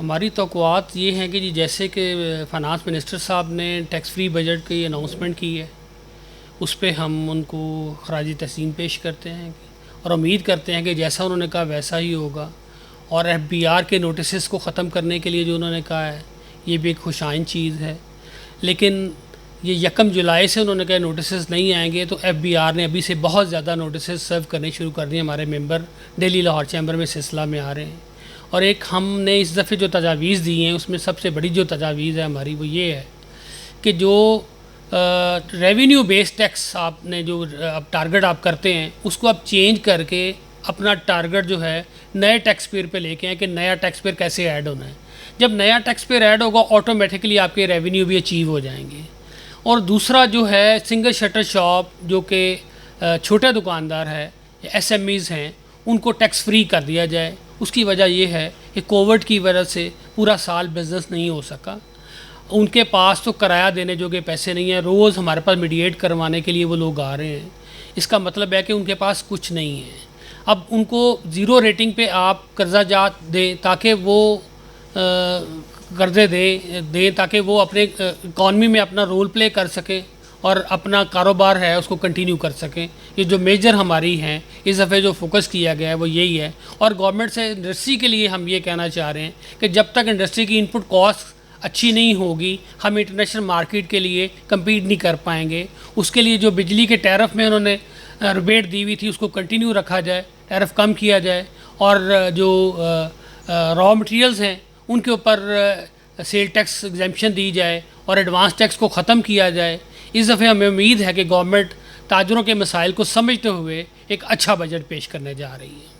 ہماری توقعات یہ ہیں کہ جی جیسے کہ فائنانس منسٹر صاحب نے ٹیکس فری بجٹ کی اناؤنسمنٹ کی ہے، اس پہ ہم ان کو خراج تحسین پیش کرتے ہیں اور امید کرتے ہیں کہ جیسا انہوں نے کہا ویسا ہی ہوگا، اور ایف بی آر کے نوٹسز کو ختم کرنے کے لیے جو انہوں نے کہا ہے یہ بھی ایک خوشائن چیز ہے۔ لیکن یہ 1 جولائی سے انہوں نے کہا نوٹسز نہیں آئیں گے، تو ایف بی آر نے ابھی سے بہت زیادہ نوٹسز سرو کرنے شروع کر دیے۔ ہمارے ممبر دہلی لاہور چیمبر میں سلسلہ میں آ رہے ہیں، اور ایک ہم نے اس دفعے جو تجاویز دی ہیں اس میں سب سے بڑی جو تجاویز ہے ہماری وہ یہ ہے کہ جو ریونیو بیس ٹیکس آپ نے جو اب ٹارگٹ آپ کرتے ہیں اس کو آپ چینج کر کے اپنا ٹارگٹ جو ہے نئے ٹیکس پیئر پہ لے کے آئیں کہ نیا ٹیکس پیئر کیسے ایڈ ہونا ہے۔ جب نیا ٹیکس پیئر ایڈ ہوگا آٹومیٹکلی آپ کے ریونیو بھی اچیو ہو جائیں گے۔ اور دوسرا جو ہے سنگل شٹر شاپ جو کہ چھوٹے دکاندار ہے یا ایس ایم ایز ہیں ان کو ٹیکس فری کر دیا جائے۔ اس کی وجہ یہ ہے کہ کووڈ کی وجہ سے پورا سال بزنس نہیں ہو سکا، ان کے پاس تو کرایہ دینے جو کہ پیسے نہیں ہیں، روز ہمارے پاس میڈیٹ کروانے کے لیے وہ لوگ آ رہے ہیں۔ اس کا مطلب ہے کہ ان کے پاس کچھ نہیں ہے۔ اب ان کو 0 ریٹنگ پہ آپ قرضہ جات دیں تاکہ وہ قرضے دیں تاکہ وہ اپنے اکانومی میں اپنا رول پلے کر سکیں اور اپنا کاروبار ہے اس کو کنٹینیو کر سکیں۔ یہ جو میجر ہماری ہیں اس دفعہ جو فوکس کیا گیا ہے وہ یہی ہے، اور گورنمنٹ سے انڈسٹری کے لیے ہم یہ کہنا چاہ رہے ہیں کہ جب تک انڈسٹری کی انپٹ کاسٹ اچھی نہیں ہوگی ہم انٹرنیشنل مارکیٹ کے لیے کمپیٹ نہیں کر پائیں گے۔ اس کے لیے جو بجلی کے ٹیرف میں انہوں نے ریبیٹ دی ہوئی تھی اس کو کنٹینیو رکھا جائے، ٹیرف کم کیا جائے، اور جو را مٹیریلز ہیں ان کے اوپر سیل ٹیکس ایگزیمپشن دی جائے اور ایڈوانس ٹیکس کو ختم کیا جائے۔ اس دفعہ ہمیں امید ہے کہ گورنمنٹ تاجروں کے مسائل کو سمجھتے ہوئے ایک اچھا بجٹ پیش کرنے جا رہی ہے۔